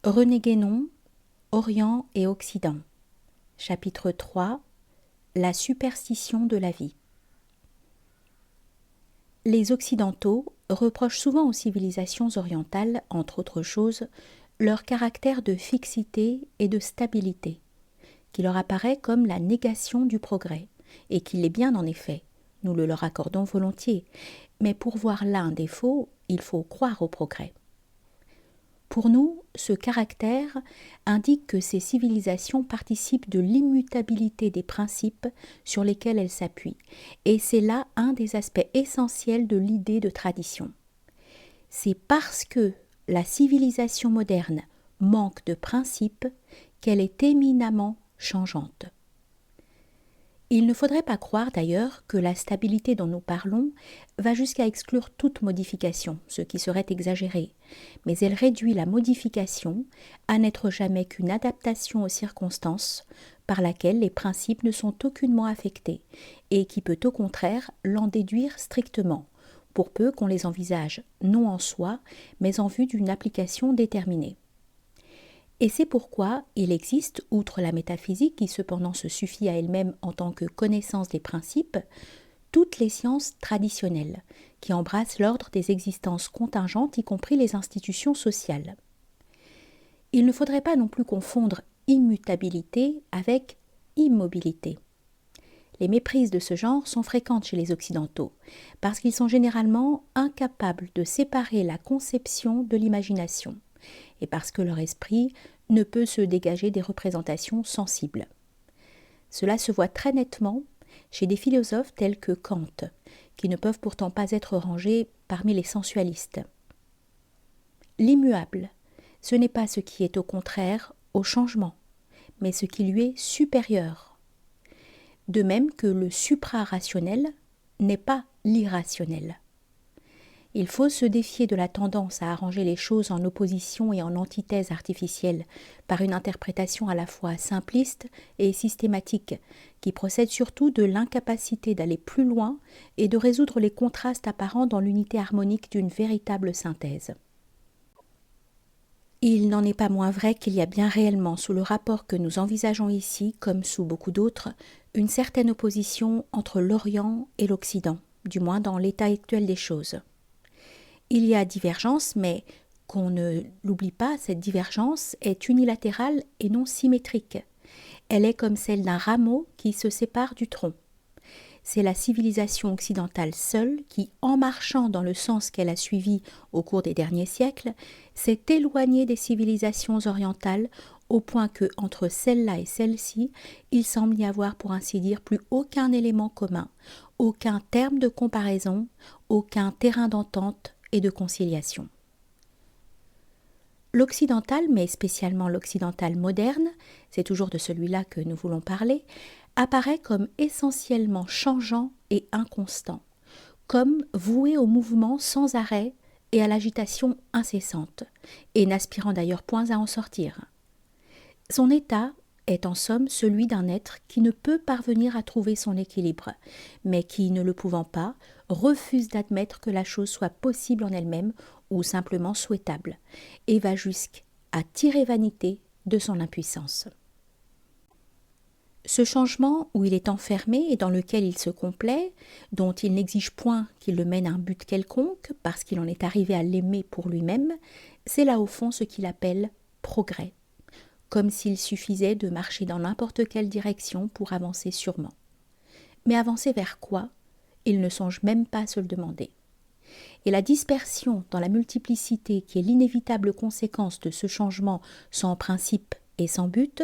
René Guénon, Orient et Occident. Chapitre 3. La superstition de la vie. Les Occidentaux reprochent souvent aux civilisations orientales, entre autres choses, leur caractère de fixité et de stabilité, qui leur apparaît comme la négation du progrès, et qui l'est bien en effet, nous le leur accordons volontiers, mais pour voir là un défaut, il faut croire au progrès. Pour nous, ce caractère indique que ces civilisations participent de l'immutabilité des principes sur lesquels elles s'appuient, et c'est là un des aspects essentiels de l'idée de tradition. C'est parce que la civilisation moderne manque de principes qu'elle est éminemment changeante. Il ne faudrait pas croire d'ailleurs que la stabilité dont nous parlons va jusqu'à exclure toute modification, ce qui serait exagéré, mais elle réduit la modification à n'être jamais qu'une adaptation aux circonstances par laquelle les principes ne sont aucunement affectés et qui peut au contraire l'en déduire strictement, pour peu qu'on les envisage non en soi, mais en vue d'une application déterminée. Et c'est pourquoi il existe, outre la métaphysique qui cependant se suffit à elle-même en tant que connaissance des principes, toutes les sciences traditionnelles, qui embrassent l'ordre des existences contingentes, y compris les institutions sociales. Il ne faudrait pas non plus confondre immutabilité avec immobilité. Les méprises de ce genre sont fréquentes chez les Occidentaux, parce qu'ils sont généralement incapables de séparer la conception de l'imagination, et parce que leur esprit ne peut se dégager des représentations sensibles. Cela se voit très nettement chez des philosophes tels que Kant, qui ne peuvent pourtant pas être rangés parmi les sensualistes. L'immuable, ce n'est pas ce qui est au contraire au changement, mais ce qui lui est supérieur. De même que le supra-rationnel n'est pas l'irrationnel. Il faut se défier de la tendance à arranger les choses en opposition et en antithèse artificielle par une interprétation à la fois simpliste et systématique, qui procède surtout de l'incapacité d'aller plus loin et de résoudre les contrastes apparents dans l'unité harmonique d'une véritable synthèse. Il n'en est pas moins vrai qu'il y a bien réellement, sous le rapport que nous envisageons ici, comme sous beaucoup d'autres, une certaine opposition entre l'Orient et l'Occident, du moins dans l'état actuel des choses. Il y a divergence, mais qu'on ne l'oublie pas, cette divergence est unilatérale et non symétrique. Elle est comme celle d'un rameau qui se sépare du tronc. C'est la civilisation occidentale seule qui, en marchant dans le sens qu'elle a suivi au cours des derniers siècles, s'est éloignée des civilisations orientales au point que, entre celle-là et celle-ci, il semble n'y avoir pour ainsi dire plus aucun élément commun, aucun terme de comparaison, aucun terrain d'entente et de conciliation. L'occidental, mais spécialement l'occidental moderne, c'est toujours de celui-là que nous voulons parler, apparaît comme essentiellement changeant et inconstant, comme voué au mouvement sans arrêt et à l'agitation incessante, et n'aspirant d'ailleurs point à en sortir. Son état est en somme celui d'un être qui ne peut parvenir à trouver son équilibre, mais qui, ne le pouvant pas, refuse d'admettre que la chose soit possible en elle-même ou simplement souhaitable, et va jusqu'à tirer vanité de son impuissance. Ce changement où il est enfermé et dans lequel il se complaît, dont il n'exige point qu'il le mène à un but quelconque, parce qu'il en est arrivé à l'aimer pour lui-même, c'est là au fond ce qu'il appelle progrès, comme s'il suffisait de marcher dans n'importe quelle direction pour avancer sûrement. Mais avancer vers quoi? Il ne songe même pas à se le demander. Et la dispersion dans la multiplicité qui est l'inévitable conséquence de ce changement sans principe et sans but,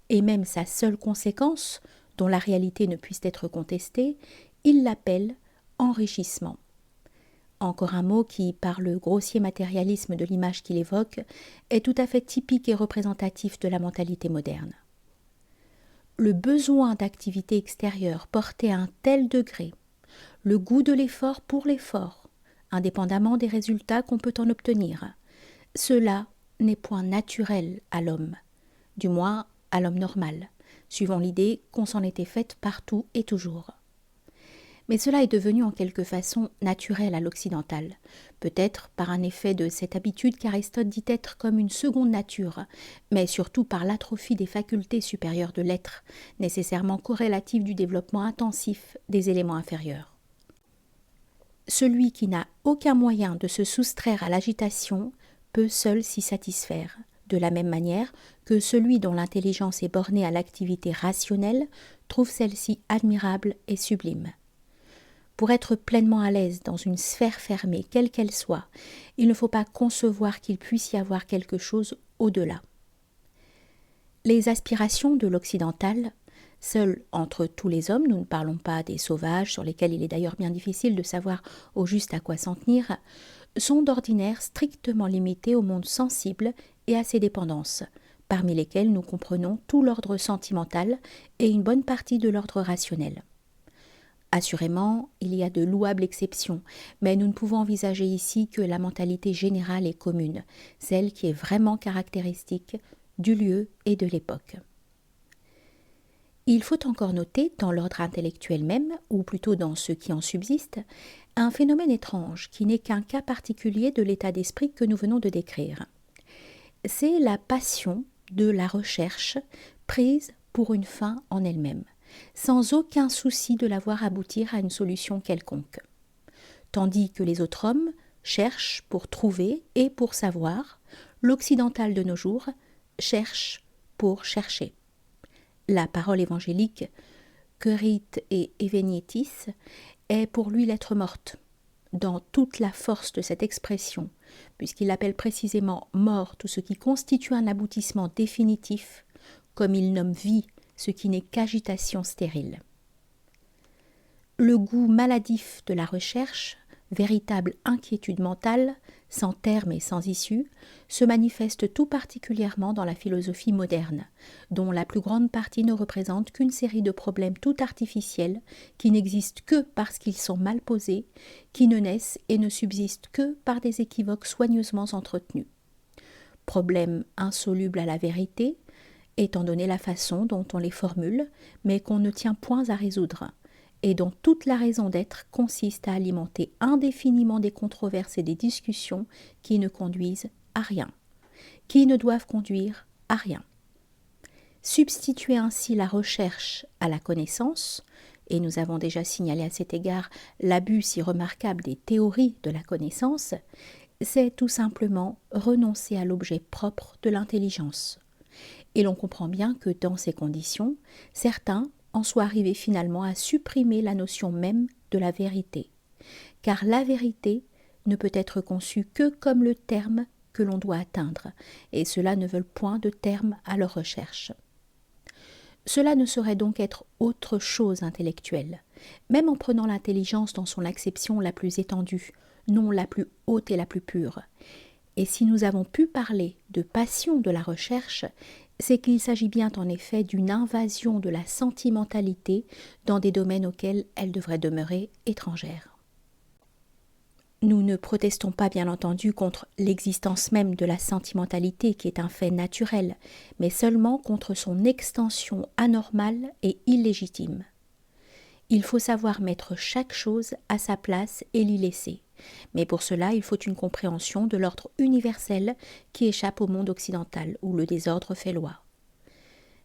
et même sa seule conséquence, dont la réalité ne puisse être contestée, il l'appelle enrichissement. Encore un mot qui, par le grossier matérialisme de l'image qu'il évoque, est tout à fait typique et représentatif de la mentalité moderne. Le besoin d'activité extérieure porté à un tel degré, le goût de l'effort pour l'effort, indépendamment des résultats qu'on peut en obtenir, cela n'est point naturel à l'homme, du moins à l'homme normal, suivant l'idée qu'on s'en était faite partout et toujours. Mais cela est devenu en quelque façon naturel à l'occidental, peut-être par un effet de cette habitude qu'Aristote dit être comme une seconde nature, mais surtout par l'atrophie des facultés supérieures de l'être, nécessairement corrélative du développement intensif des éléments inférieurs. Celui qui n'a aucun moyen de se soustraire à l'agitation peut seul s'y satisfaire, de la même manière que celui dont l'intelligence est bornée à l'activité rationnelle trouve celle-ci admirable et sublime. Pour être pleinement à l'aise dans une sphère fermée, quelle qu'elle soit, il ne faut pas concevoir qu'il puisse y avoir quelque chose au-delà. Les aspirations de l'occidental, seules entre tous les hommes, nous ne parlons pas des sauvages, sur lesquels il est d'ailleurs bien difficile de savoir au juste à quoi s'en tenir, sont d'ordinaire strictement limitées au monde sensible et à ses dépendances, parmi lesquelles nous comprenons tout l'ordre sentimental et une bonne partie de l'ordre rationnel. Assurément, il y a de louables exceptions, mais nous ne pouvons envisager ici que la mentalité générale et commune, celle qui est vraiment caractéristique du lieu et de l'époque. Il faut encore noter, dans l'ordre intellectuel même, ou plutôt dans ce qui en subsiste, un phénomène étrange qui n'est qu'un cas particulier de l'état d'esprit que nous venons de décrire. C'est la passion de la recherche prise pour une fin en elle-même, sans aucun souci de la voir aboutir à une solution quelconque. Tandis que les autres hommes cherchent pour trouver et pour savoir, l'occidental de nos jours cherche pour chercher. La parole évangélique, querit et evenietis, est pour lui lettre morte, dans toute la force de cette expression, puisqu'il appelle précisément mort tout ce qui constitue un aboutissement définitif, comme il nomme vie ce qui n'est qu'agitation stérile. Le goût maladif de la recherche, véritable inquiétude mentale, sans terme et sans issue, se manifeste tout particulièrement dans la philosophie moderne, dont la plus grande partie ne représente qu'une série de problèmes tout artificiels qui n'existent que parce qu'ils sont mal posés, qui ne naissent et ne subsistent que par des équivoques soigneusement entretenus. Problèmes insolubles à la vérité, étant donné la façon dont on les formule, mais qu'on ne tient point à résoudre, et dont toute la raison d'être consiste à alimenter indéfiniment des controverses et des discussions qui ne conduisent à rien, qui ne doivent conduire à rien. Substituer ainsi la recherche à la connaissance, et nous avons déjà signalé à cet égard l'abus si remarquable des théories de la connaissance, c'est tout simplement renoncer à l'objet propre de l'intelligence. Et l'on comprend bien que dans ces conditions, certains en soient arrivés finalement à supprimer la notion même de la vérité. Car la vérité ne peut être conçue que comme le terme que l'on doit atteindre, et ceux-là ne veulent point de terme à leur recherche. Cela ne saurait donc être autre chose intellectuelle, même en prenant l'intelligence dans son acception la plus étendue, non la plus haute et la plus pure. Et si nous avons pu parler de passion de la recherche, c'est qu'il s'agit bien en effet d'une invasion de la sentimentalité dans des domaines auxquels elle devrait demeurer étrangère. Nous ne protestons pas bien entendu contre l'existence même de la sentimentalité qui est un fait naturel, mais seulement contre son extension anormale et illégitime. Il faut savoir mettre chaque chose à sa place et l'y laisser. Mais pour cela, il faut une compréhension de l'ordre universel qui échappe au monde occidental, où le désordre fait loi.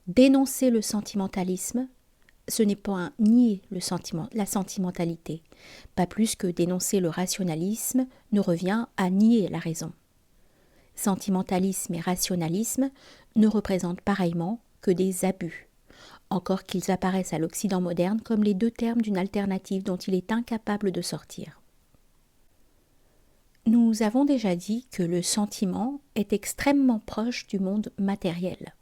Dénoncer le sentimentalisme, ce n'est pas nier la sentimentalité, pas plus que dénoncer le rationalisme ne revient à nier la raison. Sentimentalisme et rationalisme ne représentent pareillement que des abus, encore qu'ils apparaissent à l'Occident moderne comme les deux termes d'une alternative dont il est incapable de sortir. Nous avons déjà dit que le sentiment est extrêmement proche du monde matériel.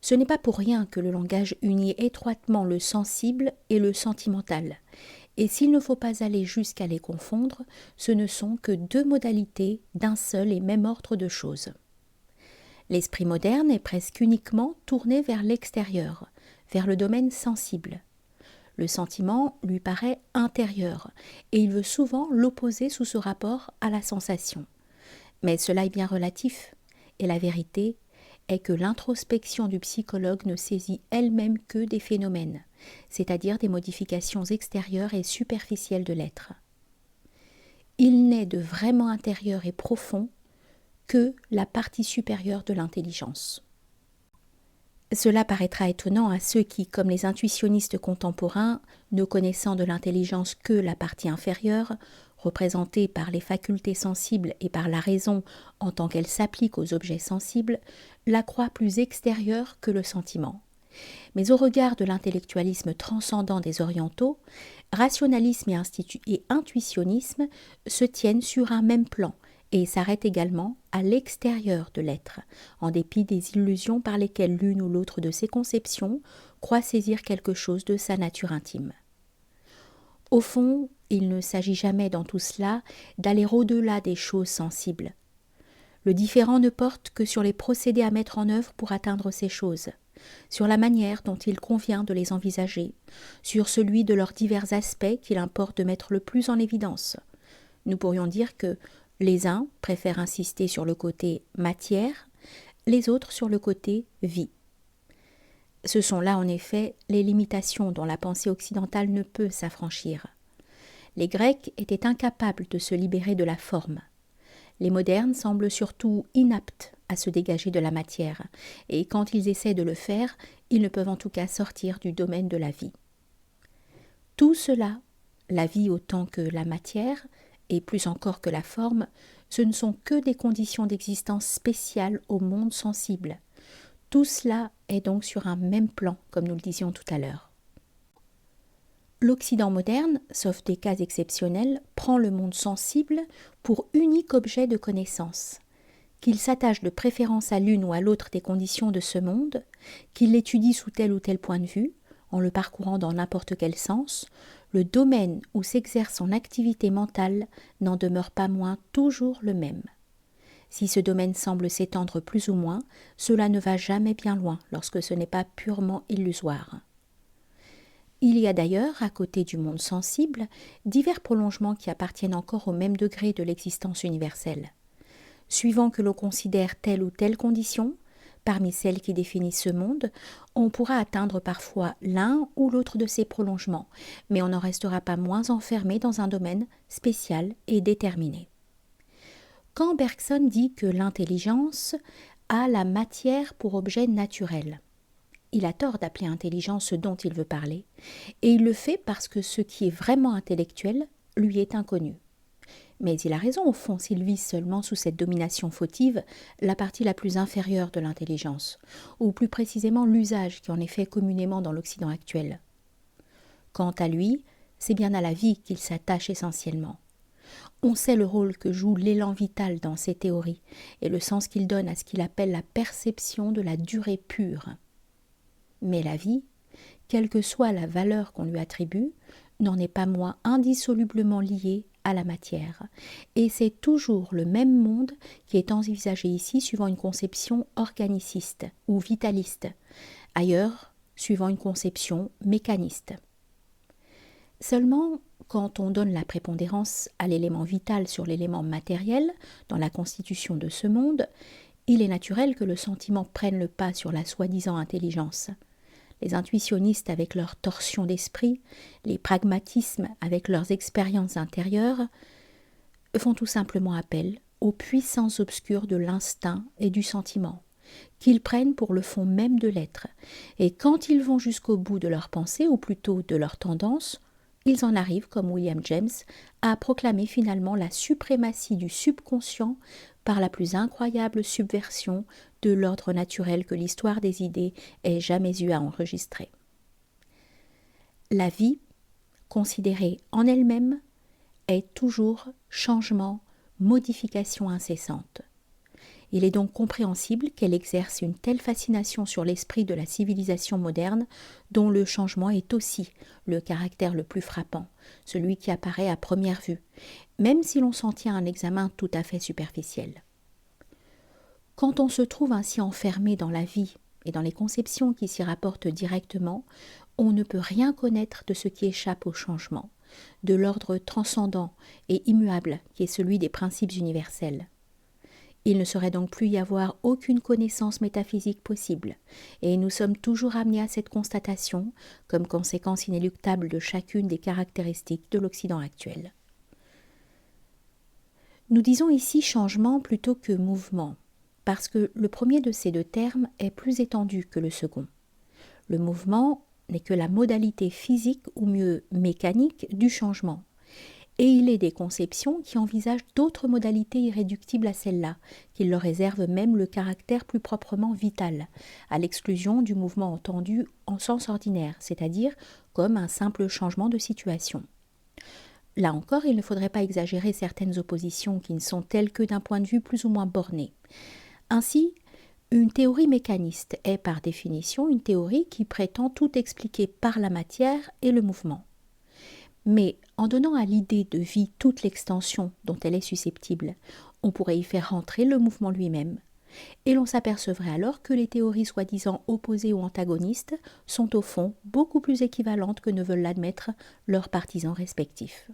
Ce n'est pas pour rien que le langage unit étroitement le sensible et le sentimental, et s'il ne faut pas aller jusqu'à les confondre, ce ne sont que deux modalités d'un seul et même ordre de choses. L'esprit moderne est presque uniquement tourné vers l'extérieur, vers le domaine sensible. Le sentiment lui paraît intérieur, et il veut souvent l'opposer sous ce rapport à la sensation. Mais cela est bien relatif, et la vérité est que l'introspection du psychologue ne saisit elle-même que des phénomènes, c'est-à-dire des modifications extérieures et superficielles de l'être. Il n'est de vraiment intérieur et profond que la partie supérieure de l'intelligence. Cela paraîtra étonnant à ceux qui, comme les intuitionnistes contemporains, ne connaissant de l'intelligence que la partie inférieure, représentée par les facultés sensibles et par la raison en tant qu'elle s'applique aux objets sensibles, la croient plus extérieure que le sentiment. Mais au regard de l'intellectualisme transcendant des orientaux, rationalisme et intuitionnisme se tiennent sur un même plan et s'arrêtent également à l'extérieur de l'être, en dépit des illusions par lesquelles l'une ou l'autre de ces conceptions croit saisir quelque chose de sa nature intime. Au fond, il ne s'agit jamais dans tout cela d'aller au-delà des choses sensibles. Le différend ne porte que sur les procédés à mettre en œuvre pour atteindre ces choses, sur la manière dont il convient de les envisager, sur celui de leurs divers aspects qu'il importe de mettre le plus en évidence. Nous pourrions dire que les uns préfèrent insister sur le côté matière, les autres sur le côté vie. Ce sont là en effet les limitations dont la pensée occidentale ne peut s'affranchir. Les Grecs étaient incapables de se libérer de la forme. Les modernes semblent surtout inaptes à se dégager de la matière, et quand ils essaient de le faire, ils ne peuvent en tout cas sortir du domaine de la vie. Tout cela, la vie autant que la matière, et plus encore que la forme, ce ne sont que des conditions d'existence spéciales au monde sensible. Tout cela est donc sur un même plan, comme nous le disions tout à l'heure. L'Occident moderne, sauf des cas exceptionnels, prend le monde sensible pour unique objet de connaissance. Qu'il s'attache de préférence à l'une ou à l'autre des conditions de ce monde, qu'il l'étudie sous tel ou tel point de vue, en le parcourant dans n'importe quel sens, le domaine où s'exerce son activité mentale n'en demeure pas moins toujours le même. Si ce domaine semble s'étendre plus ou moins, cela ne va jamais bien loin lorsque ce n'est pas purement illusoire. Il y a d'ailleurs, à côté du monde sensible, divers prolongements qui appartiennent encore au même degré de l'existence universelle. Suivant que l'on considère telle ou telle condition, parmi celles qui définissent ce monde, on pourra atteindre parfois l'un ou l'autre de ces prolongements, mais on n'en restera pas moins enfermé dans un domaine spécial et déterminé. Quand Bergson dit que l'intelligence a la matière pour objet naturel, il a tort d'appeler intelligence ce dont il veut parler, et il le fait parce que ce qui est vraiment intellectuel lui est inconnu. Mais il a raison au fond s'il vise seulement sous cette domination fautive la partie la plus inférieure de l'intelligence, ou plus précisément l'usage qui en est fait communément dans l'Occident actuel. Quant à lui, c'est bien à la vie qu'il s'attache essentiellement. On sait le rôle que joue l'élan vital dans ses théories et le sens qu'il donne à ce qu'il appelle la perception de la durée pure. Mais la vie, quelle que soit la valeur qu'on lui attribue, n'en est pas moins indissolublement liée à la matière. Et c'est toujours le même monde qui est envisagé ici suivant une conception organiciste ou vitaliste, ailleurs suivant une conception mécaniste. Seulement, quand on donne la prépondérance à l'élément vital sur l'élément matériel dans la constitution de ce monde, il est naturel que le sentiment prenne le pas sur la soi-disant intelligence. Les intuitionnistes avec leur torsion d'esprit, les pragmatismes avec leurs expériences intérieures, font tout simplement appel aux puissances obscures de l'instinct et du sentiment, qu'ils prennent pour le fond même de l'être, et quand ils vont jusqu'au bout de leur pensée, ou plutôt de leur tendance, ils en arrivent, comme William James, à proclamer finalement la suprématie du subconscient par la plus incroyable subversion de l'ordre naturel que l'histoire des idées ait jamais eu à enregistrer. La vie, considérée en elle-même, est toujours changement, modification incessante. Il est donc compréhensible qu'elle exerce une telle fascination sur l'esprit de la civilisation moderne, dont le changement est aussi le caractère le plus frappant, celui qui apparaît à première vue, même si l'on s'en tient à un examen tout à fait superficiel. Quand on se trouve ainsi enfermé dans la vie et dans les conceptions qui s'y rapportent directement, on ne peut rien connaître de ce qui échappe au changement, de l'ordre transcendant et immuable qui est celui des principes universels. Il ne saurait donc plus y avoir aucune connaissance métaphysique possible, et nous sommes toujours amenés à cette constatation comme conséquence inéluctable de chacune des caractéristiques de l'Occident actuel. Nous disons ici changement plutôt que mouvement, parce que le premier de ces deux termes est plus étendu que le second. Le mouvement n'est que la modalité physique ou mieux mécanique du changement. Et il est des conceptions qui envisagent d'autres modalités irréductibles à celle-là, qui leur réservent même le caractère plus proprement vital, à l'exclusion du mouvement entendu en sens ordinaire, c'est-à-dire comme un simple changement de situation. Là encore, il ne faudrait pas exagérer certaines oppositions qui ne sont telles que d'un point de vue plus ou moins borné. Ainsi, une théorie mécaniste est par définition une théorie qui prétend tout expliquer par la matière et le mouvement. Mais en donnant à l'idée de vie toute l'extension dont elle est susceptible, on pourrait y faire rentrer le mouvement lui-même. Et l'on s'apercevrait alors que les théories soi-disant opposées ou antagonistes sont au fond beaucoup plus équivalentes que ne veulent l'admettre leurs partisans respectifs.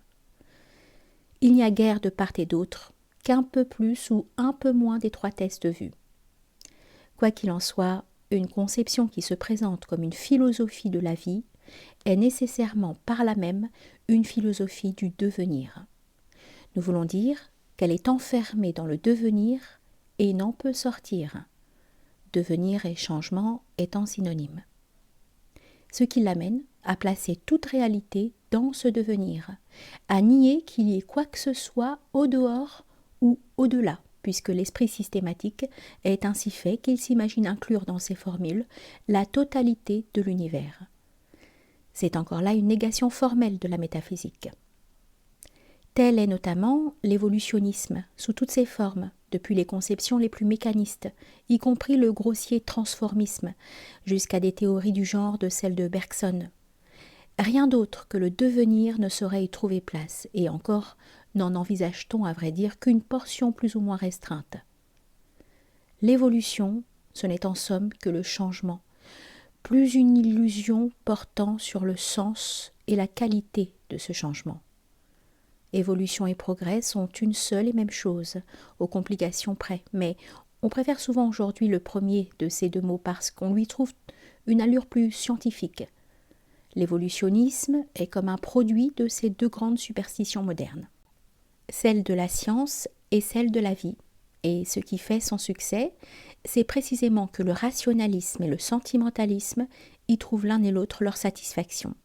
Il n'y a guère de part et d'autre qu'un peu plus ou un peu moins d'étroitesse de vue. Quoi qu'il en soit, une conception qui se présente comme une philosophie de la vie est nécessairement par là même une philosophie du devenir. Nous voulons dire qu'elle est enfermée dans le devenir et n'en peut sortir. Devenir et changement étant synonymes. Ce qui l'amène à placer toute réalité dans ce devenir, à nier qu'il y ait quoi que ce soit au dehors ou au-delà, puisque l'esprit systématique est ainsi fait qu'il s'imagine inclure dans ses formules la totalité de l'univers. C'est encore là une négation formelle de la métaphysique. Tel est notamment l'évolutionnisme, sous toutes ses formes, depuis les conceptions les plus mécanistes, y compris le grossier transformisme, jusqu'à des théories du genre de celle de Bergson. Rien d'autre que le devenir ne saurait y trouver place, et encore n'en envisage-t-on à vrai dire qu'une portion plus ou moins restreinte. L'évolution, ce n'est en somme que le changement, plus une illusion portant sur le sens et la qualité de ce changement. Évolution et progrès sont une seule et même chose, aux complications près, mais on préfère souvent aujourd'hui le premier de ces deux mots parce qu'on lui trouve une allure plus scientifique. L'évolutionnisme est comme un produit de ces deux grandes superstitions modernes, celle de la science et celle de la vie. Et ce qui fait son succès, c'est précisément que le rationalisme et le sentimentalisme y trouvent l'un et l'autre leur satisfaction.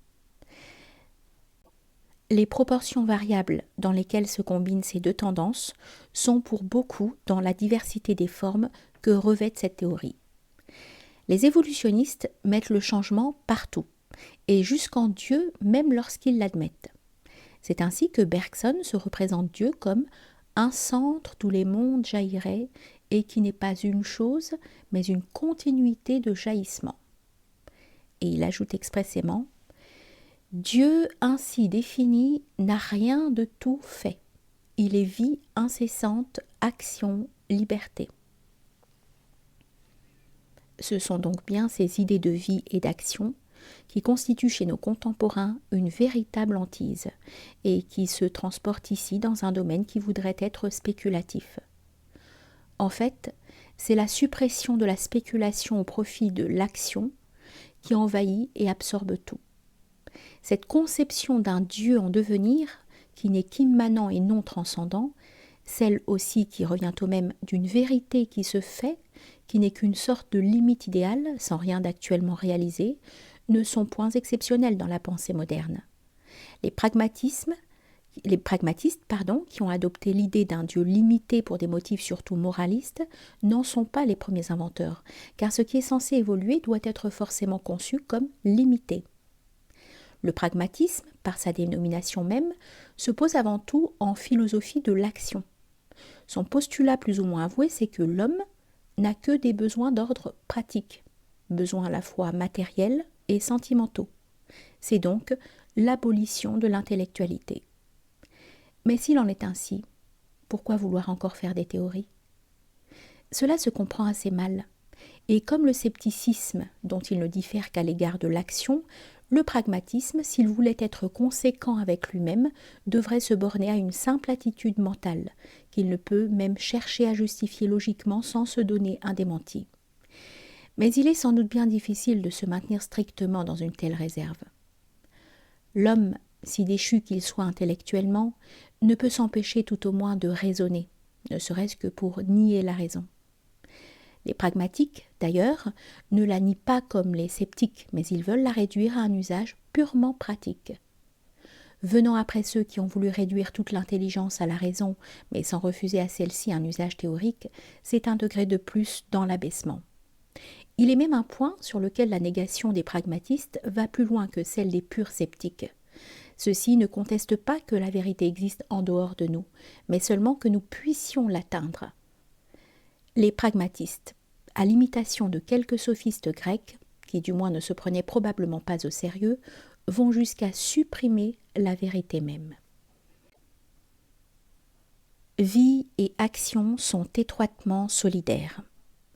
Les proportions variables dans lesquelles se combinent ces deux tendances sont pour beaucoup dans la diversité des formes que revêt cette théorie. Les évolutionnistes mettent le changement partout, et jusqu'en Dieu même lorsqu'ils l'admettent. C'est ainsi que Bergson se représente Dieu comme un centre d'où les mondes jailliraient et qui n'est pas une chose, mais une continuité de jaillissement. Et il ajoute expressément « Dieu ainsi défini n'a rien de tout fait. Il est vie incessante, action, liberté. » Ce sont donc bien ces idées de vie et d'action qui constituent chez nos contemporains une véritable hantise et qui se transportent ici dans un domaine qui voudrait être spéculatif. En fait, c'est la suppression de la spéculation au profit de l'action qui envahit et absorbe tout. Cette conception d'un Dieu en devenir, qui n'est qu'immanent et non transcendant, celle aussi qui revient au même d'une vérité qui se fait, qui n'est qu'une sorte de limite idéale, sans rien d'actuellement réalisé, ne sont points exceptionnels dans la pensée moderne. Les pragmatistes, qui ont adopté l'idée d'un Dieu limité pour des motifs surtout moralistes, n'en sont pas les premiers inventeurs, car ce qui est censé évoluer doit être forcément conçu comme limité. Le pragmatisme, par sa dénomination même, se pose avant tout en philosophie de l'action. Son postulat plus ou moins avoué, c'est que l'homme n'a que des besoins d'ordre pratique, besoins à la fois matériels et sentimentaux. C'est donc l'abolition de l'intellectualité. Mais s'il en est ainsi, pourquoi vouloir encore faire des théories ? Cela se comprend assez mal, et comme le scepticisme, dont il ne diffère qu'à l'égard de l'action, le pragmatisme, s'il voulait être conséquent avec lui-même, devrait se borner à une simple attitude mentale, qu'il ne peut même chercher à justifier logiquement sans se donner un démenti. Mais il est sans doute bien difficile de se maintenir strictement dans une telle réserve. L'homme, si déchu qu'il soit intellectuellement, ne peut s'empêcher tout au moins de raisonner, ne serait-ce que pour nier la raison. Les pragmatiques, d'ailleurs, ne la nient pas comme les sceptiques, mais ils veulent la réduire à un usage purement pratique. Venant après ceux qui ont voulu réduire toute l'intelligence à la raison, mais sans refuser à celle-ci un usage théorique, c'est un degré de plus dans l'abaissement. Il est même un point sur lequel la négation des pragmatistes va plus loin que celle des purs sceptiques. Ceux-ci ne contestent pas que la vérité existe en dehors de nous, mais seulement que nous puissions l'atteindre. Les pragmatistes, à l'imitation de quelques sophistes grecs, qui du moins ne se prenaient probablement pas au sérieux, vont jusqu'à supprimer la vérité même. Vie et action sont étroitement solidaires.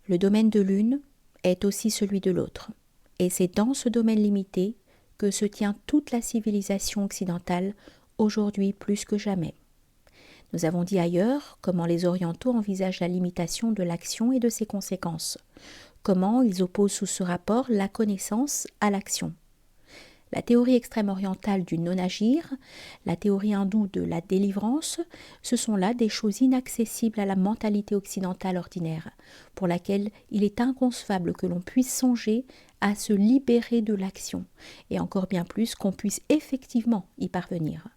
Le domaine de l'une est aussi celui de l'autre, et c'est dans ce domaine limité que se tient toute la civilisation occidentale, aujourd'hui plus que jamais. Nous avons dit ailleurs comment les orientaux envisagent la limitation de l'action et de ses conséquences, comment ils opposent sous ce rapport la connaissance à l'action. La théorie extrême-orientale du non-agir, la théorie hindoue de la délivrance, ce sont là des choses inaccessibles à la mentalité occidentale ordinaire, pour laquelle il est inconcevable que l'on puisse songer à se libérer de l'action, et encore bien plus qu'on puisse effectivement y parvenir.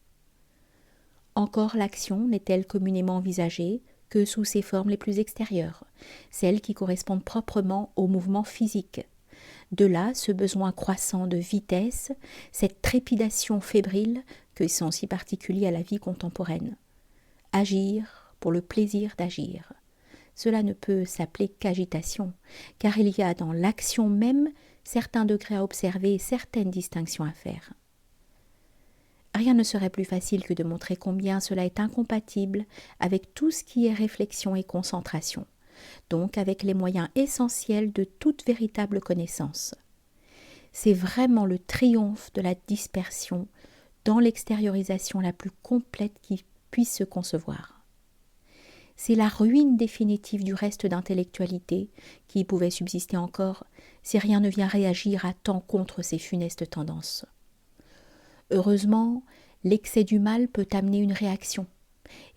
Encore l'action n'est-elle communément envisagée que sous ses formes les plus extérieures, celles qui correspondent proprement au mouvement physique. De là, ce besoin croissant de vitesse, cette trépidation fébrile qui sont si particuliers à la vie contemporaine. Agir pour le plaisir d'agir. Cela ne peut s'appeler qu'agitation, car il y a dans l'action même certains degrés à observer et certaines distinctions à faire. Rien ne serait plus facile que de montrer combien cela est incompatible avec tout ce qui est réflexion et concentration, donc avec les moyens essentiels de toute véritable connaissance. C'est vraiment le triomphe de la dispersion dans l'extériorisation la plus complète qui puisse se concevoir. C'est la ruine définitive du reste d'intellectualité qui pouvait subsister encore si rien ne vient réagir à temps contre ces funestes tendances. Heureusement, l'excès du mal peut amener une réaction,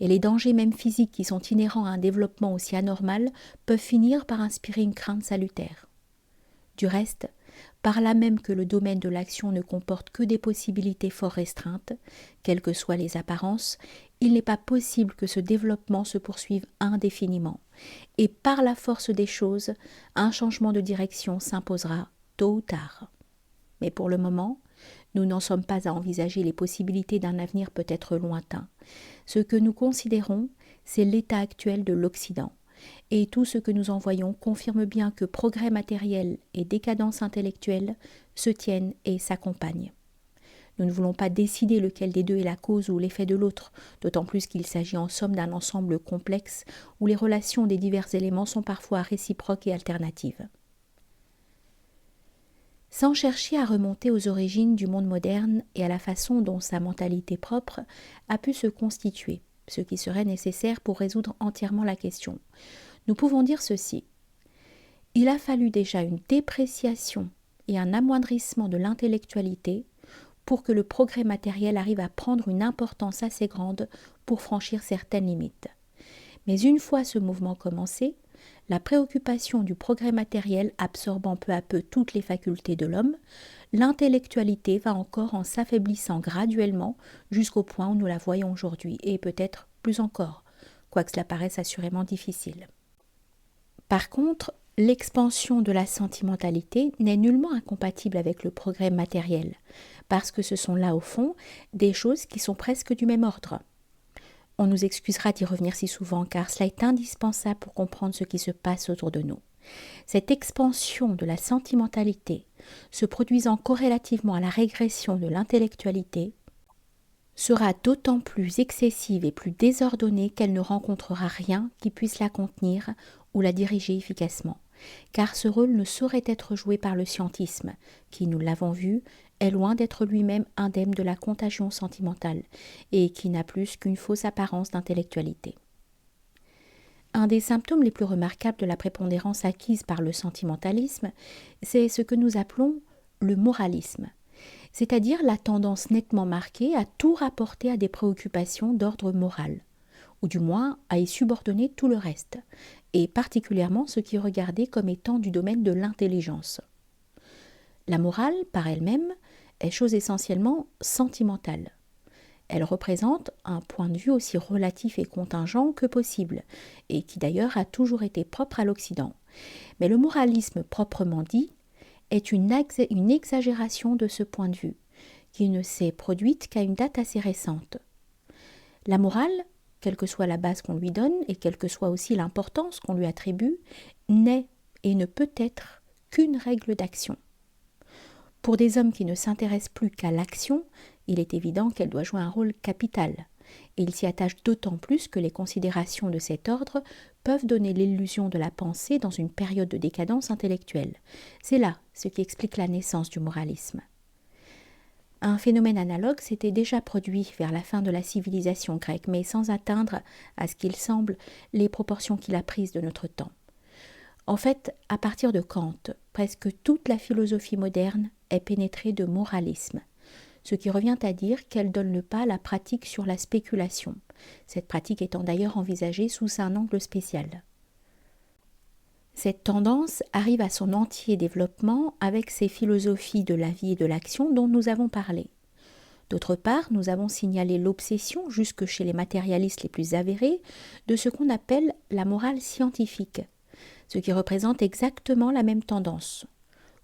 et les dangers même physiques qui sont inhérents à un développement aussi anormal peuvent finir par inspirer une crainte salutaire. Du reste, par là même que le domaine de l'action ne comporte que des possibilités fort restreintes, quelles que soient les apparences, il n'est pas possible que ce développement se poursuive indéfiniment, et par la force des choses, un changement de direction s'imposera tôt ou tard. Mais pour le moment, nous n'en sommes pas à envisager les possibilités d'un avenir peut-être lointain. Ce que nous considérons, c'est l'état actuel de l'Occident. Et tout ce que nous en voyons confirme bien que progrès matériel et décadence intellectuelle se tiennent et s'accompagnent. Nous ne voulons pas décider lequel des deux est la cause ou l'effet de l'autre, d'autant plus qu'il s'agit en somme d'un ensemble complexe où les relations des divers éléments sont parfois réciproques et alternatives. Sans chercher à remonter aux origines du monde moderne et à la façon dont sa mentalité propre a pu se constituer, ce qui serait nécessaire pour résoudre entièrement la question, nous pouvons dire ceci. Il a fallu déjà une dépréciation et un amoindrissement de l'intellectualité pour que le progrès matériel arrive à prendre une importance assez grande pour franchir certaines limites. Mais une fois ce mouvement commencé, la préoccupation du progrès matériel absorbant peu à peu toutes les facultés de l'homme, l'intellectualité va encore en s'affaiblissant graduellement jusqu'au point où nous la voyons aujourd'hui, et peut-être plus encore, quoique cela paraisse assurément difficile. Par contre, l'expansion de la sentimentalité n'est nullement incompatible avec le progrès matériel, parce que ce sont là au fond des choses qui sont presque du même ordre. On nous excusera d'y revenir si souvent, car cela est indispensable pour comprendre ce qui se passe autour de nous. Cette expansion de la sentimentalité, se produisant corrélativement à la régression de l'intellectualité, sera d'autant plus excessive et plus désordonnée qu'elle ne rencontrera rien qui puisse la contenir ou la diriger efficacement, car ce rôle ne saurait être joué par le scientisme, qui, nous l'avons vu, est loin d'être lui-même indemne de la contagion sentimentale, et qui n'a plus qu'une fausse apparence d'intellectualité. Un des symptômes les plus remarquables de la prépondérance acquise par le sentimentalisme, c'est ce que nous appelons le moralisme, c'est-à-dire la tendance nettement marquée à tout rapporter à des préoccupations d'ordre moral, ou du moins à y subordonner tout le reste, et particulièrement ce qui est regardé comme étant du domaine de l'intelligence. La morale, par elle-même, est chose essentiellement sentimentale. Elle représente un point de vue aussi relatif et contingent que possible, et qui d'ailleurs a toujours été propre à l'Occident. Mais le moralisme proprement dit est une exagération de ce point de vue, qui ne s'est produite qu'à une date assez récente. La morale, quelle que soit la base qu'on lui donne, et quelle que soit aussi l'importance qu'on lui attribue, n'est et ne peut être qu'une règle d'action. Pour des hommes qui ne s'intéressent plus qu'à l'action, il est évident qu'elle doit jouer un rôle capital, et ils s'y attachent d'autant plus que les considérations de cet ordre peuvent donner l'illusion de la pensée dans une période de décadence intellectuelle. C'est là ce qui explique la naissance du moralisme. Un phénomène analogue s'était déjà produit vers la fin de la civilisation grecque, mais sans atteindre, à ce qu'il semble, les proportions qu'il a prises de notre temps. En fait, à partir de Kant, presque toute la philosophie moderne est pénétrée de moralisme, ce qui revient à dire qu'elle donne le pas à la pratique sur la spéculation, cette pratique étant d'ailleurs envisagée sous un angle spécial. Cette tendance arrive à son entier développement avec ces philosophies de la vie et de l'action dont nous avons parlé. D'autre part, nous avons signalé l'obsession, jusque chez les matérialistes les plus avérés, de ce qu'on appelle la morale scientifique, ce qui représente exactement la même tendance.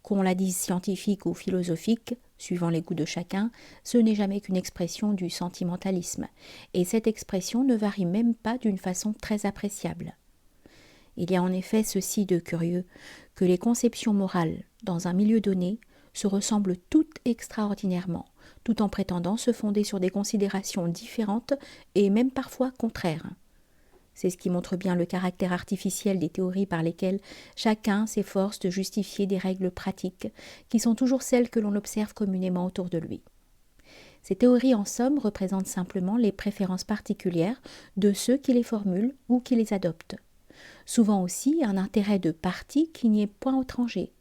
Qu'on la dise scientifique ou philosophique, suivant les goûts de chacun, ce n'est jamais qu'une expression du sentimentalisme, et cette expression ne varie même pas d'une façon très appréciable. Il y a en effet ceci de curieux, que les conceptions morales, dans un milieu donné, se ressemblent toutes extraordinairement, tout en prétendant se fonder sur des considérations différentes et même parfois contraires. C'est ce qui montre bien le caractère artificiel des théories par lesquelles chacun s'efforce de justifier des règles pratiques, qui sont toujours celles que l'on observe communément autour de lui. Ces théories, en somme, représentent simplement les préférences particulières de ceux qui les formulent ou qui les adoptent. Souvent aussi un intérêt de parti qui n'y est point étranger.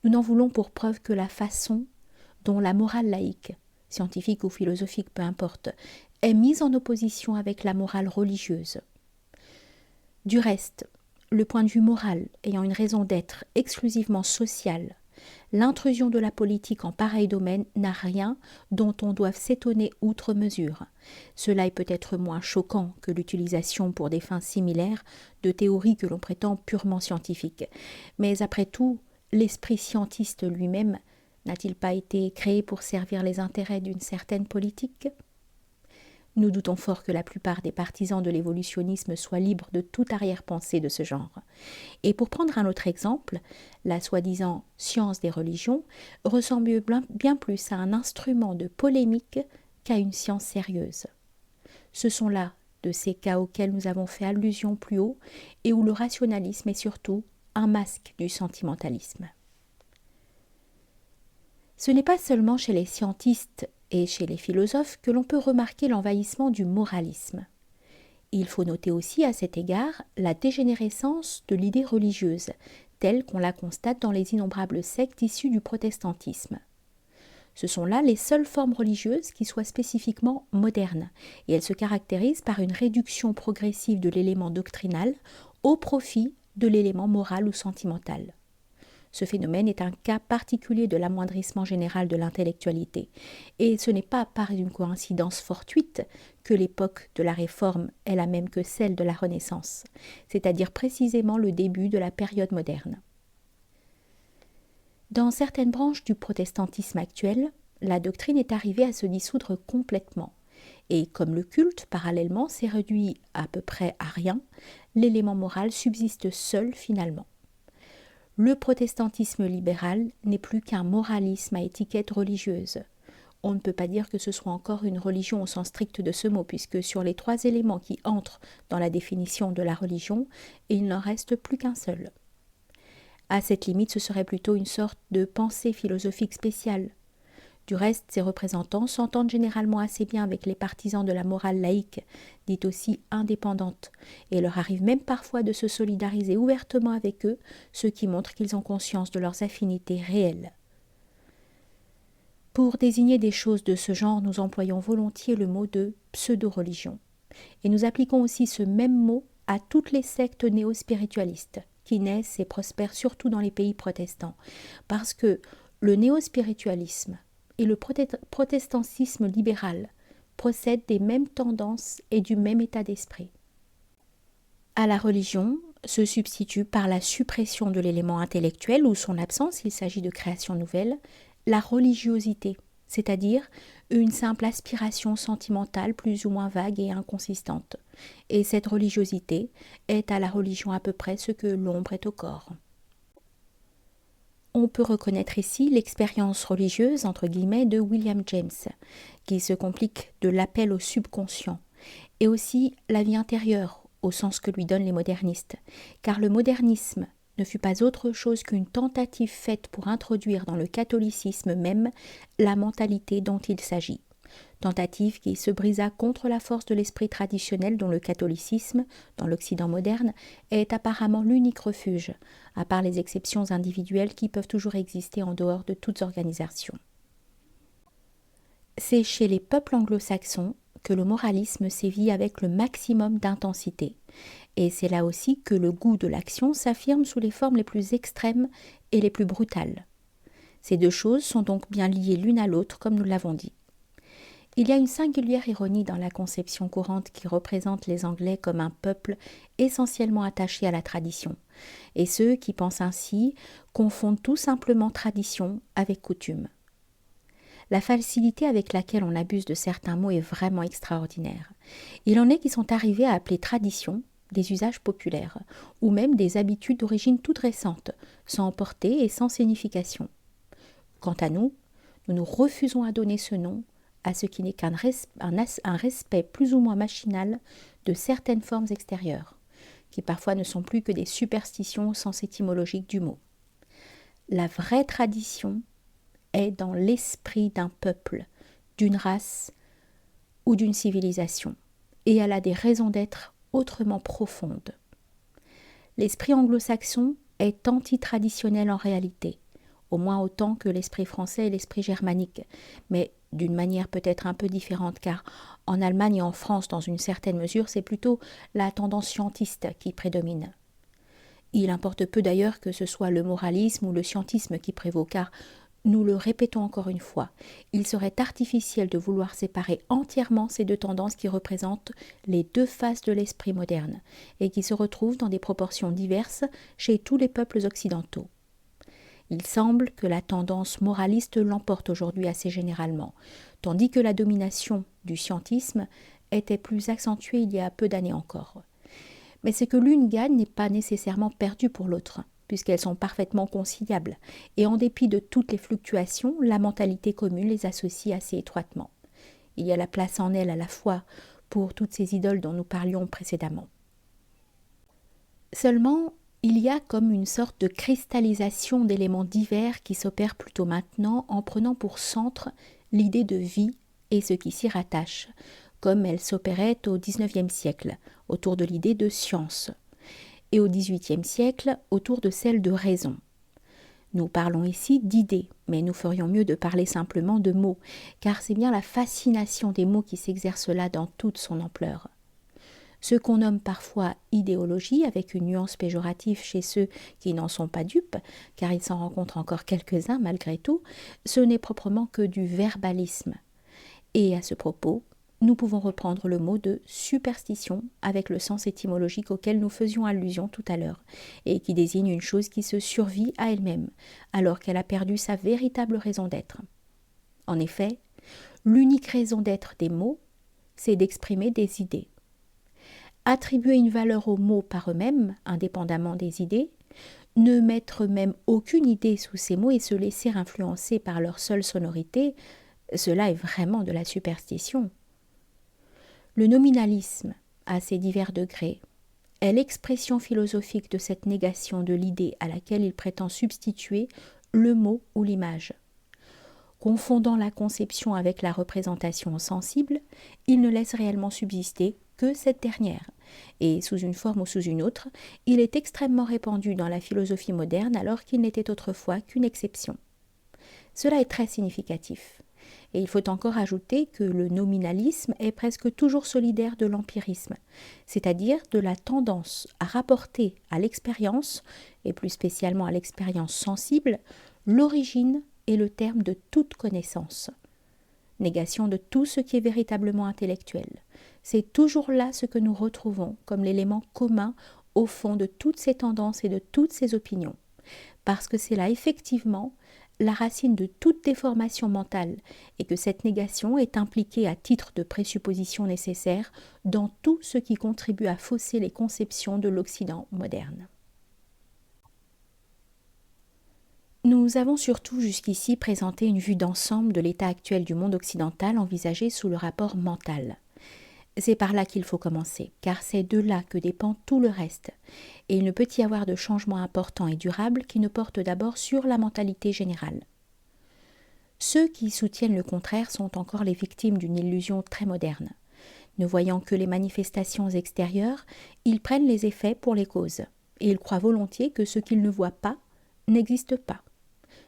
Nous n'en voulons pour preuve que la façon dont la morale laïque, scientifique ou philosophique, peu importe, est mise en opposition avec la morale religieuse. Du reste, le point de vue moral ayant une raison d'être exclusivement sociale, l'intrusion de la politique en pareil domaine n'a rien dont on doive s'étonner outre mesure. Cela est peut-être moins choquant que l'utilisation pour des fins similaires de théories que l'on prétend purement scientifiques. Mais après tout, l'esprit scientiste lui-même n'a-t-il pas été créé pour servir les intérêts d'une certaine politique ? Nous doutons fort que la plupart des partisans de l'évolutionnisme soient libres de toute arrière-pensée de ce genre. Et pour prendre un autre exemple, la soi-disant science des religions ressemble bien plus à un instrument de polémique qu'à une science sérieuse. Ce sont là de ces cas auxquels nous avons fait allusion plus haut et où le rationalisme est surtout un masque du sentimentalisme. Ce n'est pas seulement chez les scientistes et chez les philosophes que l'on peut remarquer l'envahissement du moralisme. Il faut noter aussi à cet égard la dégénérescence de l'idée religieuse, telle qu'on la constate dans les innombrables sectes issues du protestantisme. Ce sont là les seules formes religieuses qui soient spécifiquement modernes, et elles se caractérisent par une réduction progressive de l'élément doctrinal au profit de l'élément moral ou sentimental. Ce phénomène est un cas particulier de l'amoindrissement général de l'intellectualité, et ce n'est pas par une coïncidence fortuite que l'époque de la Réforme est la même que celle de la Renaissance, c'est-à-dire précisément le début de la période moderne. Dans certaines branches du protestantisme actuel, la doctrine est arrivée à se dissoudre complètement, et comme le culte, parallèlement, s'est réduit à peu près à rien, l'élément moral subsiste seul finalement. Le protestantisme libéral n'est plus qu'un moralisme à étiquette religieuse. On ne peut pas dire que ce soit encore une religion au sens strict de ce mot, puisque sur les 3 éléments qui entrent dans la définition de la religion, il n'en reste plus qu'un seul. À cette limite, ce serait plutôt une sorte de pensée philosophique spéciale. Du reste, ces représentants s'entendent généralement assez bien avec les partisans de la morale laïque, dite aussi indépendante, et il leur arrive même parfois de se solidariser ouvertement avec eux, ce qui montre qu'ils ont conscience de leurs affinités réelles. Pour désigner des choses de ce genre, nous employons volontiers le mot de pseudo-religion. Et nous appliquons aussi ce même mot à toutes les sectes néo-spiritualistes, qui naissent et prospèrent surtout dans les pays protestants, parce que le néo-spiritualisme et le protestantisme libéral procèdent des mêmes tendances et du même état d'esprit. À la religion se substitue par la suppression de l'élément intellectuel ou son absence, il s'agit de création nouvelle, la religiosité, c'est-à-dire une simple aspiration sentimentale plus ou moins vague et inconsistante. Et cette religiosité est à la religion à peu près ce que l'ombre est au corps. On peut reconnaître ici l'expérience religieuse, entre guillemets, de William James, qui se complique de l'appel au subconscient, et aussi la vie intérieure, au sens que lui donnent les modernistes, car le modernisme ne fut pas autre chose qu'une tentative faite pour introduire dans le catholicisme même la mentalité dont il s'agit. Tentative qui se brisa contre la force de l'esprit traditionnel dont le catholicisme, dans l'Occident moderne, est apparemment l'unique refuge, à part les exceptions individuelles qui peuvent toujours exister en dehors de toute organisation. C'est chez les peuples anglo-saxons que le moralisme sévit avec le maximum d'intensité, et c'est là aussi que le goût de l'action s'affirme sous les formes les plus extrêmes et les plus brutales. Ces deux choses sont donc bien liées l'une à l'autre, comme nous l'avons dit. Il y a une singulière ironie dans la conception courante qui représente les Anglais comme un peuple essentiellement attaché à la tradition, et ceux qui pensent ainsi confondent tout simplement tradition avec coutume. La facilité avec laquelle on abuse de certains mots est vraiment extraordinaire. Il en est qui sont arrivés à appeler tradition des usages populaires, ou même des habitudes d'origine toute récente, sans portée et sans signification. Quant à nous, nous nous refusons à donner ce nom à ce qui n'est qu'un respect plus ou moins machinal de certaines formes extérieures, qui parfois ne sont plus que des superstitions au sens étymologique du mot. La vraie tradition est dans l'esprit d'un peuple, d'une race ou d'une civilisation, et elle a des raisons d'être autrement profondes. L'esprit anglo-saxon est anti-traditionnel en réalité, au moins autant que l'esprit français et l'esprit germanique, mais d'une manière peut-être un peu différente, car en Allemagne et en France, dans une certaine mesure, c'est plutôt la tendance scientiste qui prédomine. Il importe peu d'ailleurs que ce soit le moralisme ou le scientisme qui prévaut, car, nous le répétons encore une fois, il serait artificiel de vouloir séparer entièrement ces deux tendances qui représentent les deux faces de l'esprit moderne, et qui se retrouvent dans des proportions diverses chez tous les peuples occidentaux. Il semble que la tendance moraliste l'emporte aujourd'hui assez généralement, tandis que la domination du scientisme était plus accentuée il y a peu d'années encore. Mais ce que l'une gagne n'est pas nécessairement perdu pour l'autre, puisqu'elles sont parfaitement conciliables, et en dépit de toutes les fluctuations, la mentalité commune les associe assez étroitement. Il y a la place en elle à la fois pour toutes ces idoles dont nous parlions précédemment. Seulement, il y a comme une sorte de cristallisation d'éléments divers qui s'opère plutôt maintenant en prenant pour centre l'idée de vie et ce qui s'y rattache, comme elle s'opérait au XIXe siècle, autour de l'idée de science, et au XVIIIe siècle, autour de celle de raison. Nous parlons ici d'idées, mais nous ferions mieux de parler simplement de mots, car c'est bien la fascination des mots qui s'exerce là dans toute son ampleur. Ce qu'on nomme parfois idéologie, avec une nuance péjorative chez ceux qui n'en sont pas dupes, car il s'en rencontre encore quelques-uns malgré tout, ce n'est proprement que du verbalisme. Et à ce propos, nous pouvons reprendre le mot de superstition avec le sens étymologique auquel nous faisions allusion tout à l'heure, et qui désigne une chose qui se survit à elle-même, alors qu'elle a perdu sa véritable raison d'être. En effet, l'unique raison d'être des mots, c'est d'exprimer des idées. Attribuer une valeur aux mots par eux-mêmes, indépendamment des idées, ne mettre même aucune idée sous ces mots et se laisser influencer par leur seule sonorité, cela est vraiment de la superstition. Le nominalisme, à ses divers degrés, est l'expression philosophique de cette négation de l'idée à laquelle il prétend substituer le mot ou l'image. Confondant la conception avec la représentation sensible, il ne laisse réellement subsister que cette dernière. Et sous une forme ou sous une autre, il est extrêmement répandu dans la philosophie moderne alors qu'il n'était autrefois qu'une exception. Cela est très significatif. Et il faut encore ajouter que le nominalisme est presque toujours solidaire de l'empirisme, c'est-à-dire de la tendance à rapporter à l'expérience, et plus spécialement à l'expérience sensible, l'origine et le terme de toute connaissance. Négation de tout ce qui est véritablement intellectuel. C'est toujours là ce que nous retrouvons comme l'élément commun au fond de toutes ces tendances et de toutes ces opinions. Parce que c'est là effectivement la racine de toute déformation mentale et que cette négation est impliquée à titre de présupposition nécessaire dans tout ce qui contribue à fausser les conceptions de l'Occident moderne. Nous avons surtout jusqu'ici présenté une vue d'ensemble de l'état actuel du monde occidental envisagé sous le rapport mental. C'est par là qu'il faut commencer, car c'est de là que dépend tout le reste, et il ne peut y avoir de changement important et durable qui ne porte d'abord sur la mentalité générale. Ceux qui soutiennent le contraire sont encore les victimes d'une illusion très moderne. Ne voyant que les manifestations extérieures, ils prennent les effets pour les causes, et ils croient volontiers que ce qu'ils ne voient pas n'existe pas.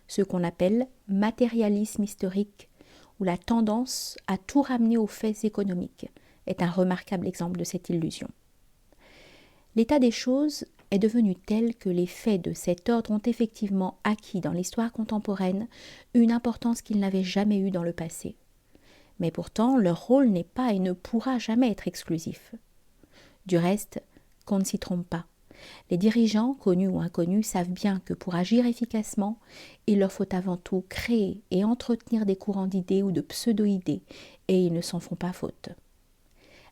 Ce qu'on appelle matérialisme historique, ou la tendance à tout ramener aux faits économiques, est un remarquable exemple de cette illusion. L'état des choses est devenu tel que les faits de cet ordre ont effectivement acquis dans l'histoire contemporaine une importance qu'ils n'avaient jamais eue dans le passé. Mais pourtant, leur rôle n'est pas et ne pourra jamais être exclusif. Du reste, qu'on ne s'y trompe pas. Les dirigeants, connus ou inconnus, savent bien que pour agir efficacement, il leur faut avant tout créer et entretenir des courants d'idées ou de pseudo-idées, et ils ne s'en font pas faute.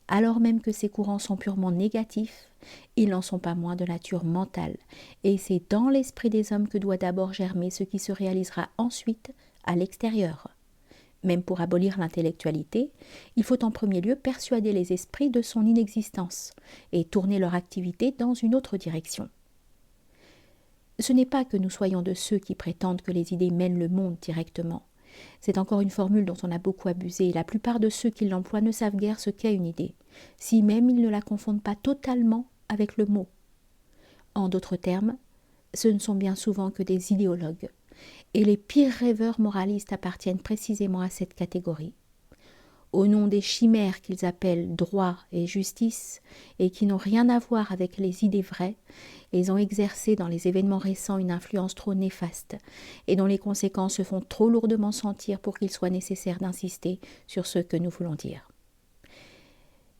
Alors même que ces courants sont purement négatifs, ils n'en sont pas moins de nature mentale, et c'est dans l'esprit des hommes que doit d'abord germer ce qui se réalisera ensuite à l'extérieur. Même pour abolir l'intellectualité, il faut en premier lieu persuader les esprits de son inexistence et tourner leur activité dans une autre direction. Ce n'est pas que nous soyons de ceux qui prétendent que les idées mènent le monde directement. C'est encore une formule dont on a beaucoup abusé et la plupart de ceux qui l'emploient ne savent guère ce qu'est une idée, si même ils ne la confondent pas totalement avec le mot. En d'autres termes, ce ne sont bien souvent que des idéologues. Et les pires rêveurs moralistes appartiennent précisément à cette catégorie. Au nom des chimères qu'ils appellent droit et justice, et qui n'ont rien à voir avec les idées vraies, ils ont exercé dans les événements récents une influence trop néfaste, et dont les conséquences se font trop lourdement sentir pour qu'il soit nécessaire d'insister sur ce que nous voulons dire.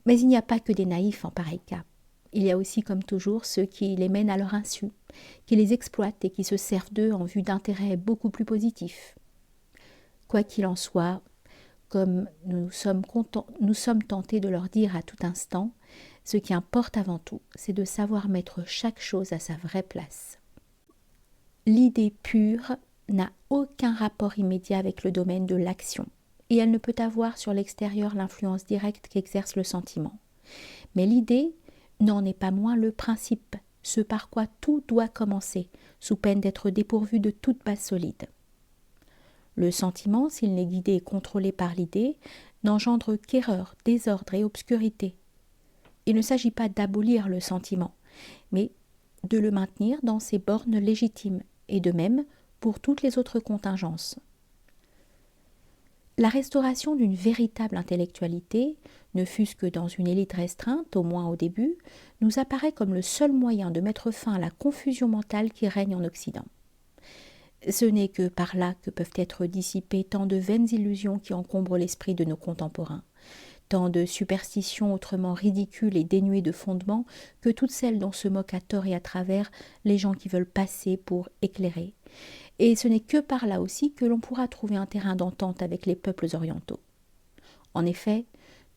Mais il n'y a pas que des naïfs en pareil cas. Il y a aussi, comme toujours, ceux qui les mènent à leur insu, qui les exploitent et qui se servent d'eux en vue d'intérêts beaucoup plus positifs. Quoi qu'il en soit, comme nous sommes tentés de leur dire à tout instant, ce qui importe avant tout, c'est de savoir mettre chaque chose à sa vraie place. L'idée pure n'a aucun rapport immédiat avec le domaine de l'action, et elle ne peut avoir sur l'extérieur l'influence directe qu'exerce le sentiment. Mais l'idée n'en est pas moins le principe, ce par quoi tout doit commencer, sous peine d'être dépourvu de toute base solide. Le sentiment, s'il n'est guidé et contrôlé par l'idée, n'engendre qu'erreur, désordre et obscurité. Il ne s'agit pas d'abolir le sentiment, mais de le maintenir dans ses bornes légitimes, et de même pour toutes les autres contingences. La restauration d'une véritable intellectualité, ne fût-ce que dans une élite restreinte, au moins au début, nous apparaît comme le seul moyen de mettre fin à la confusion mentale qui règne en Occident. Ce n'est que par là que peuvent être dissipées tant de vaines illusions qui encombrent l'esprit de nos contemporains, tant de superstitions autrement ridicules et dénuées de fondement que toutes celles dont se moquent à tort et à travers les gens qui veulent passer pour éclairer. Et ce n'est que par là aussi que l'on pourra trouver un terrain d'entente avec les peuples orientaux. En effet,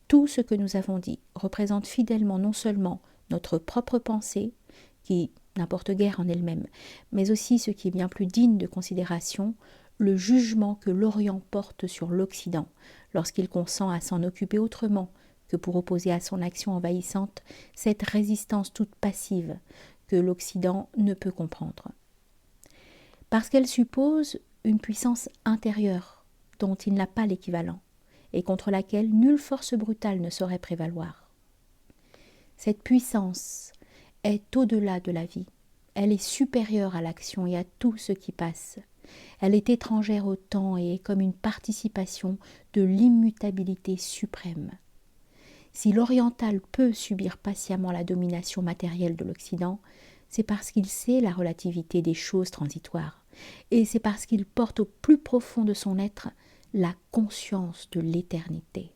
tout ce que nous avons dit représente fidèlement non seulement notre propre pensée, qui n'importe guère en elle-même, mais aussi ce qui est bien plus digne de considération, le jugement que l'Orient porte sur l'Occident, lorsqu'il consent à s'en occuper autrement que pour opposer à son action envahissante cette résistance toute passive que l'Occident ne peut comprendre. Parce qu'elle suppose une puissance intérieure, dont il n'a pas l'équivalent, et contre laquelle nulle force brutale ne saurait prévaloir. Cette puissance est au-delà de la vie. Elle est supérieure à l'action et à tout ce qui passe. Elle est étrangère au temps et est comme une participation de l'immutabilité suprême. Si l'oriental peut subir patiemment la domination matérielle de l'Occident, c'est parce qu'il sait la relativité des choses transitoires, et c'est parce qu'il porte au plus profond de son être la conscience de l'éternité.